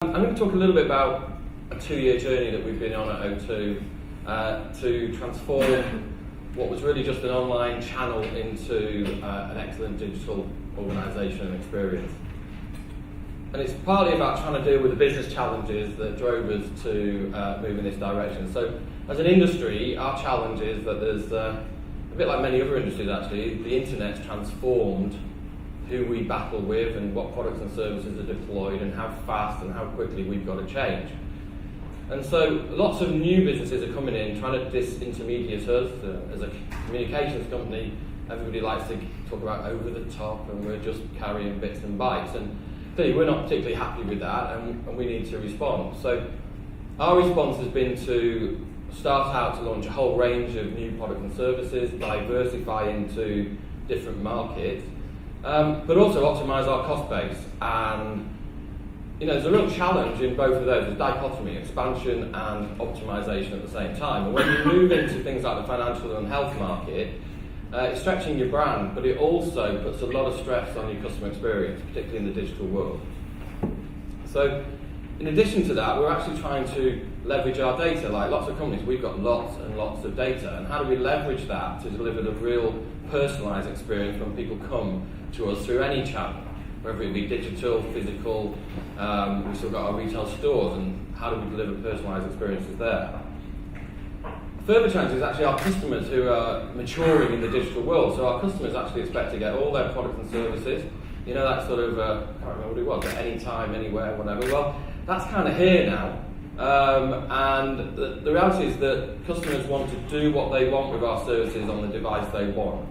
I'm going to talk a little bit about a 2-year journey that we've been on at O2 to transform what was really just an online channel into an excellent digital organisation and experience. And it's partly about trying to deal with the business challenges that drove us to move in this direction. So as an industry, our challenge is that there's, a bit like many other industries actually, the internet's transformed who we battle with and what products and services are deployed and how fast and how quickly we've got to change. And so lots of new businesses are coming in trying to disintermediate us. As a communications company, everybody likes to talk about over the top and we're just carrying bits and bytes. And clearly we're not particularly happy with that and we need to respond. So our response has been to start out to launch a whole range of new products and services, diversify into different markets, but also optimise our cost base. And there's a real challenge in both of those, the dichotomy, expansion and optimisation at the same time. And when you move into things like the financial and health market, it's stretching your brand, but it also puts a lot of stress on your customer experience, particularly in the digital world. So in addition to that, we're actually trying to leverage our data. Like lots of companies, we've got lots and lots of data, and how do we leverage that to deliver the real personalised experience when people come to us through any channel, whether it be digital, physical. We've still got our retail stores, and how do we deliver personalised experiences there? Further challenge is actually our customers who are maturing in the digital world. So our customers actually expect to get all their products and services, that sort of, I can't remember what it was, but anytime, anywhere, whatever. Well, that's kind of here now. And the reality is that customers want to do what they want with our services on the device they want.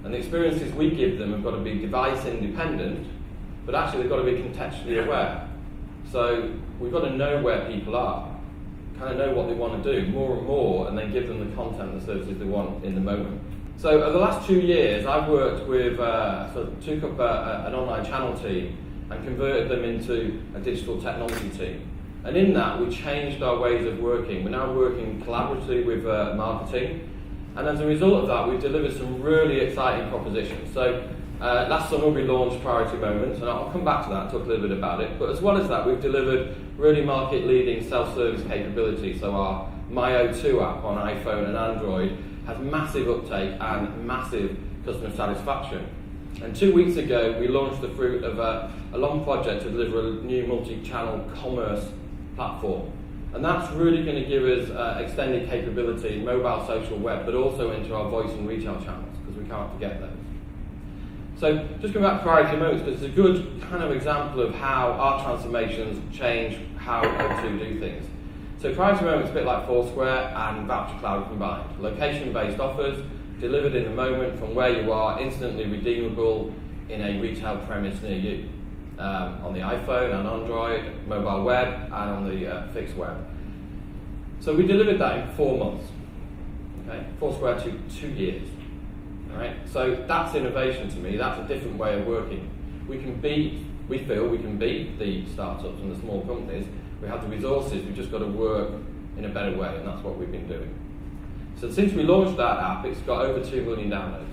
And the experiences we give them have got to be device independent, but actually they've got to be contextually aware. So we've got to know where people are, kind of know what they want to do more and more, and then give them the content and the services they want in the moment. So over the last 2 years, I've worked with, took up an online channel team and converted them into a digital technology team. And in that, we changed our ways of working. We're now working collaboratively with marketing. And as a result of that, we've delivered some really exciting propositions. So last summer we launched Priority Moments, and I'll come back to that and talk a little bit about it. But as well as that, we've delivered really market-leading self-service capability. So our My O2 app on iPhone and Android has massive uptake and massive customer satisfaction. And 2 weeks ago, we launched the fruit of a long project to deliver a new multi-channel commerce platform. And that's really going to give us extended capability in mobile, social, web, but also into our voice and retail channels, because we can't forget those. So just going back to Priority Moments, because it's a good kind of example of how our transformations change how O2 do things. So Priority Moments is a bit like Foursquare and Voucher Cloud combined. Location-based offers, delivered in the moment from where you are, instantly redeemable in a retail premise near you. On the iPhone and Android, mobile web, and on the fixed web. So we delivered that in 4 months. Okay, Foursquare took 2 years. All right, so that's innovation to me. That's a different way of working. We feel we can beat the startups and the small companies. We have the resources. We've just got to work in a better way, and that's what we've been doing. So since we launched that app, it's got over 2 million downloads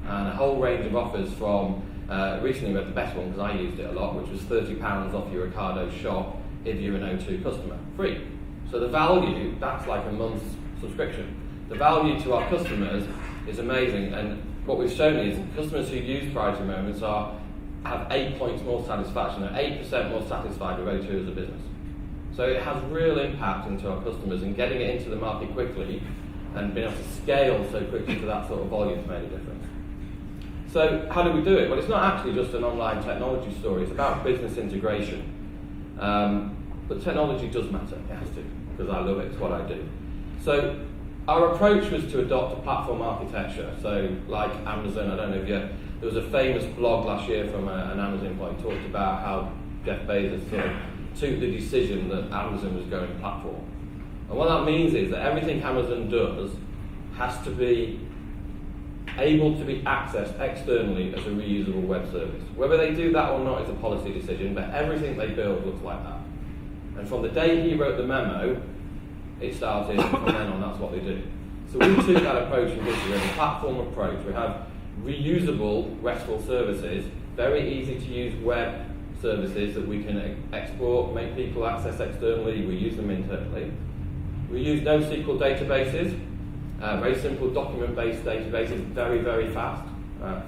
and a whole range of offers from. Recently we had the best one, because I used it a lot, which was £30 off your Ocado shop if you're an O2 customer, free. So the value, that's like a month's subscription. The value to our customers is amazing, and what we've shown is customers who use Priority Moments have 8 points more satisfaction, they're 8% more satisfied with O2 as a business. So it has real impact into our customers, and getting it into the market quickly and being able to scale so quickly to that sort of volume has made a difference. So how do we do it? Well, it's not actually just an online technology story, it's about business integration. But technology does matter, it has to, because I love it, it's what I do. So our approach was to adopt a platform architecture. So like Amazon, I don't know if there was a famous blog last year from an Amazon employee who talked about how Jeff Bezos sort of took the decision that Amazon was going platform. And what that means is that everything Amazon does has to be able to be accessed externally as a reusable web service. Whether they do that or not is a policy decision, but everything they build looks like that. And from the day he wrote the memo, it started, and from then on that's what they do. So we took that approach and did a platform approach. We have reusable RESTful services, very easy to use web services that we can export, make people access externally, we use them internally. We use NoSQL databases, very simple document-based databases, very, very fast,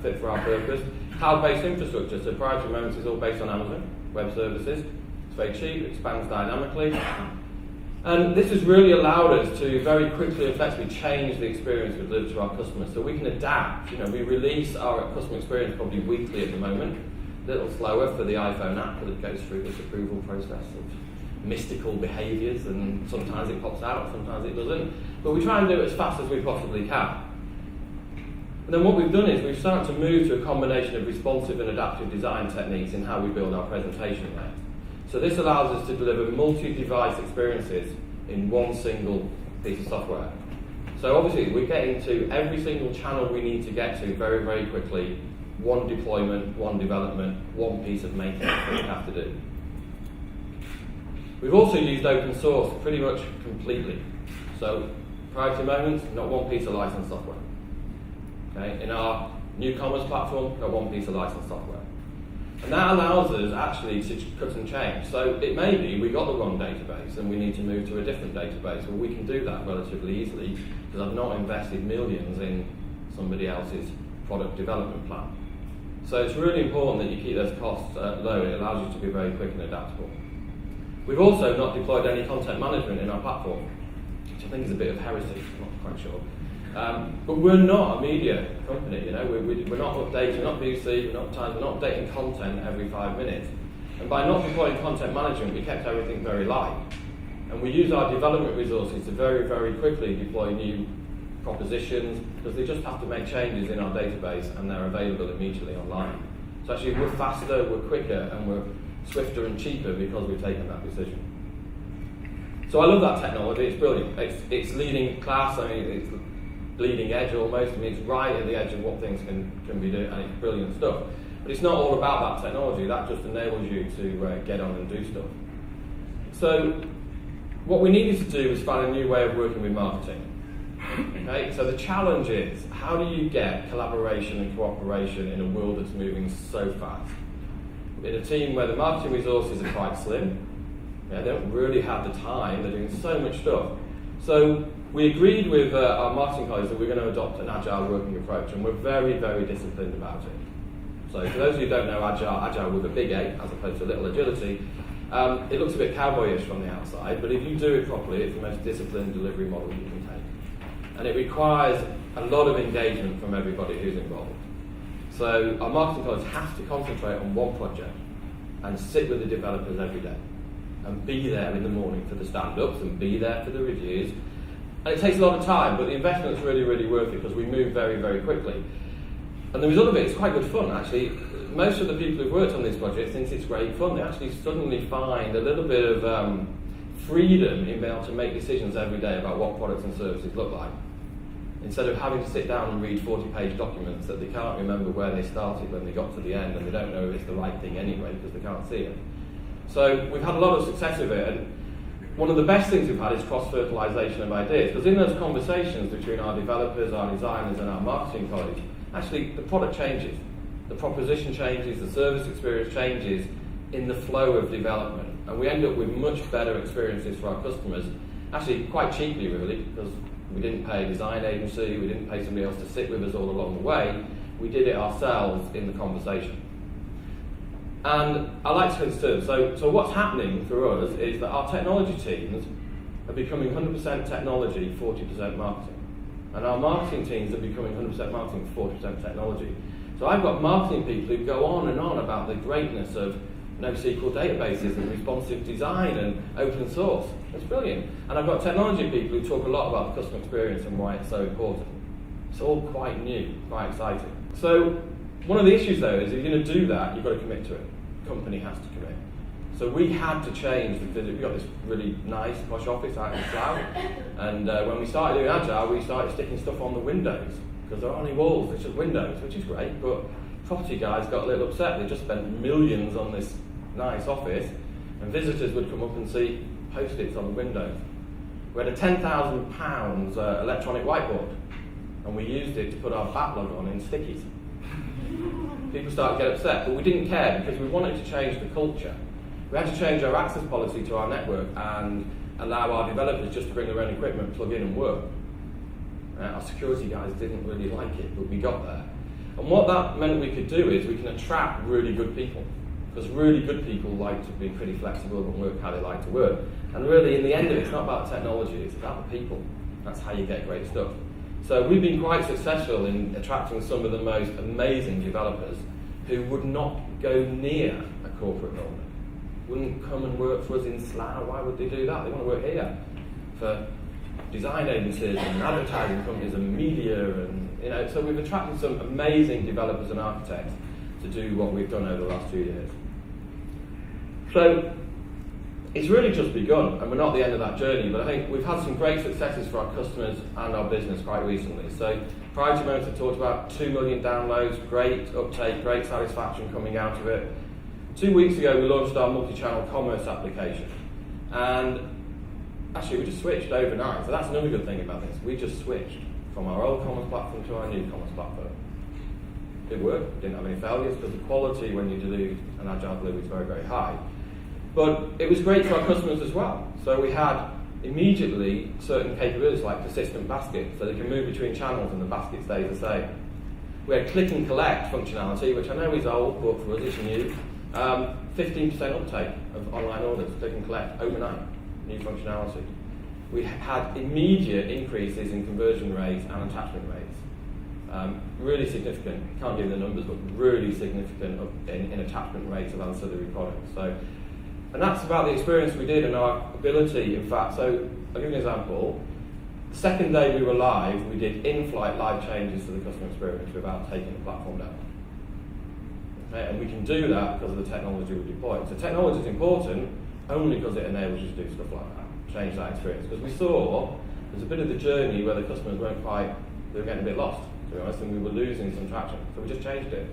fit for our purpose. Cloud-based infrastructure, so Proprietary Moments is all based on Amazon Web Services. It's very cheap, it expands dynamically. And this has really allowed us to very quickly and flexibly change the experience we deliver to our customers. So we can adapt. We release our customer experience probably weekly at the moment. A little slower for the iPhone app, but it goes through this approval process of mystical behaviours, and sometimes it pops out, sometimes it doesn't. But we try and do it as fast as we possibly can. And then what we've done is we've started to move to a combination of responsive and adaptive design techniques in how we build our presentation layers. So this allows us to deliver multi-device experiences in one single piece of software. So obviously we're getting to every single channel we need to get to very, very quickly. One deployment, one development, one piece of maintenance that we have to do. We've also used open source pretty much completely. So Proprietary Moments, not one piece of licensed software. Okay? In our new commerce platform, not one piece of licensed software. And that allows us actually to cut and change. So it may be we got the wrong database and we need to move to a different database. Well, we can do that relatively easily because I've not invested millions in somebody else's product development plan. So it's really important that you keep those costs low. It allows you to be very quick and adaptable. We've also not deployed any content management in our platform, which I think is a bit of heresy. I'm not quite sure. But we're not a media company, we're not updating, we're not VC, we're not Times, we're not updating content every 5 minutes. And by not deploying content management, we kept everything very light. And we use our development resources to very, very quickly deploy new propositions, because they just have to make changes in our database and they're available immediately online. So actually we're faster, we're quicker, and we're swifter and cheaper because we've taken that decision. So I love that technology, it's brilliant. It's leading class, it's bleeding edge almost. It's right at the edge of what things can be doing, and it's brilliant stuff. But it's not all about that technology, that just enables you to get on and do stuff. So what we needed to do was find a new way of working with marketing. Okay? So the challenge is, how do you get collaboration and cooperation in a world that's moving so fast? In a team where the marketing resources are quite slim, they don't really have the time, they're doing so much stuff. So we agreed with our marketing colleagues that we're going to adopt an agile working approach, and we're very, very disciplined about it. So for those of you who don't know agile with a big A as opposed to a little agility, it looks a bit cowboyish from the outside, but if you do it properly, it's the most disciplined delivery model you can take. And it requires a lot of engagement from everybody who's involved. So our marketing colleagues have to concentrate on one project and sit with the developers every day and be there in the morning for the stand-ups and be there for the reviews. And it takes a lot of time, but the investment's really, really worth it because we move very, very quickly. And the result of it is quite good fun, actually. Most of the people who've worked on this project think it's great fun. They actually suddenly find a little bit of freedom in being able to make decisions every day about what products and services look like, instead of having to sit down and read 40-page documents that they can't remember where they started when they got to the end, and they don't know if it's the right thing anyway because they can't see it. So we've had a lot of success with it, and one of the best things we've had is cross-fertilisation of ideas, because in those conversations between our developers, our designers and our marketing colleagues, actually the product changes, the proposition changes, the service experience changes in the flow of development, and we end up with much better experiences for our customers, actually quite cheaply really, because we didn't pay a design agency, we didn't pay somebody else to sit with us all along the way, we did it ourselves in the conversation. And I like to consider, so what's happening for us is that our technology teams are becoming 100% technology, 40% marketing. And our marketing teams are becoming 100% marketing, 40% technology. So I've got marketing people who go on and on about the greatness of NoSQL databases and responsive design and open source. It's brilliant. And I've got technology people who talk a lot about the customer experience and why it's so important. It's all quite new, quite exciting. So one of the issues though is if you're going to do that, you've got to commit to it. The company has to commit. So we had to change the physics. We got this really nice posh office out in the cloud, and when we started doing Agile, we started sticking stuff on the windows because there aren't any walls, it's just windows, which is great, but property guys got a little upset. They just spent millions on this nice office, and visitors would come up and see post-its on the windows. We had a £10,000 electronic whiteboard, and we used it to put our backlog on in stickies. people started to get upset, but we didn't care because we wanted to change the culture. We had to change our access policy to our network and allow our developers just to bring their own equipment, plug in and work. Our security guys didn't really like it, but we got there. And what that meant we could do is we can attract really good people, because really good people like to be pretty flexible and work how they like to work. And really, in the end of it, it's not about technology, it's about the people. That's how you get great stuff. So we've been quite successful in attracting some of the most amazing developers who would not go near a corporate building, wouldn't come and work for us in Slough. Why would they do that? They want to work here for design agencies and advertising companies and media, and so we've attracted some amazing developers and architects to do what we've done over the last 2 years. So it's really just begun, and we're not at the end of that journey, but I think we've had some great successes for our customers and our business quite recently. So Priority Monitor talked about 2 million downloads, great uptake, great satisfaction coming out of it. 2 weeks ago we launched our multi-channel commerce application, and actually we just switched overnight, so that's another good thing about this. We just switched from our old commerce platform to our new commerce platform. It worked, didn't have any failures, because the quality when you do an agile delivery is very, very high. But it was great for our customers as well. So we had immediately certain capabilities like persistent basket, so they can move between channels and the basket stays the same. We had click and collect functionality, which I know is old, but for us it's new. 15% uptake of online orders, click and collect overnight, new functionality. We had immediate increases in conversion rates and attachment rates. Really significant, can't give you the numbers, but really significant in attachment rates of ancillary products. And that's about the experience we did and our ability, in fact. So I'll give you an example. The second day we were live, we did in-flight live changes to the customer experience without taking the platform down. Okay? And we can do that because of the technology we deployed. So technology is important only because it enables you to do stuff like that, change that experience. Because we saw there's a bit of the journey where the customers they were getting a bit lost, to be honest, and we were losing some traction. So we just changed it.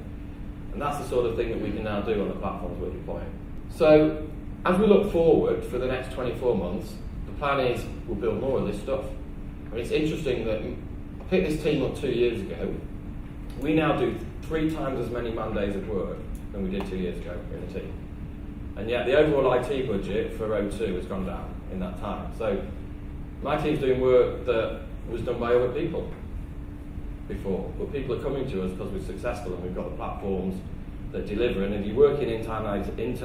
And that's the sort of thing that we can now do on the platforms we're deploying. So as we look forward for the next 24 months, the plan is we'll build more of this stuff. I mean, it's interesting that I picked this team up 2 years ago. We now do 3 times as many man-days of work than we did 2 years ago in the team. And yet the overall IT budget for O2 has gone down in that time. So my team's doing work that was done by other people before, but people are coming to us because we're successful and we've got the platforms that deliver. And if you work in internal IT, it's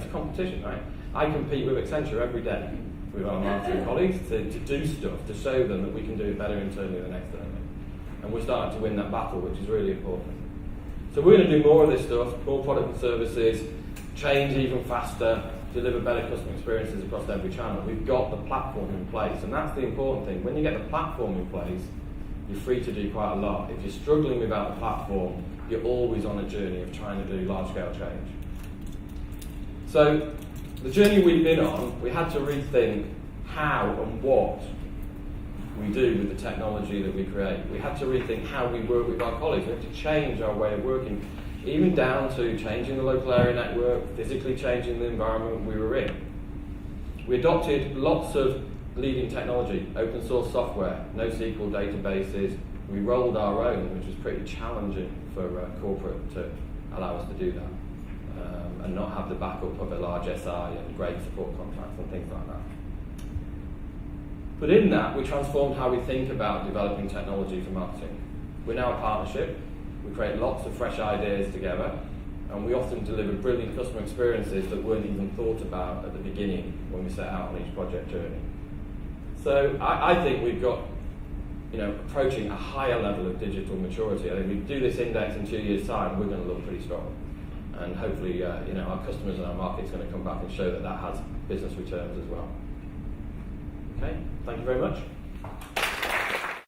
a competition, right? I compete with Accenture every day with our marketing colleagues to do stuff, to show them that we can do it better internally than externally. And we're starting to win that battle, which is really important. So we're going to do more of this stuff, more product and services, change even faster, deliver better customer experiences across every channel. We've got the platform in place, and that's the important thing. When you get the platform in place, you're free to do quite a lot. If you're struggling without the platform, you're always on a journey of trying to do large-scale change. So the journey we've been on, we had to rethink how and what we do with the technology that we create. We had to rethink how we work with our colleagues. We had to change our way of working, even down to changing the local area network, physically changing the environment we were in. We adopted lots of leading technology, open source software, NoSQL databases. We rolled our own, which was pretty challenging for corporate to allow us to do that, and not have the backup of a large SI and great support contracts and things like that. But in that, we transformed how we think about developing technology for marketing. We're now a partnership. We create lots of fresh ideas together, and we often deliver brilliant customer experiences that weren't even thought about at the beginning when we set out on each project journey. So I think we've got, approaching a higher level of digital maturity. I think we do this index in 2 years' time, we're going to look pretty strong. And hopefully, our customers and our market's going to come back and show that has business returns as well. Okay, thank you very much.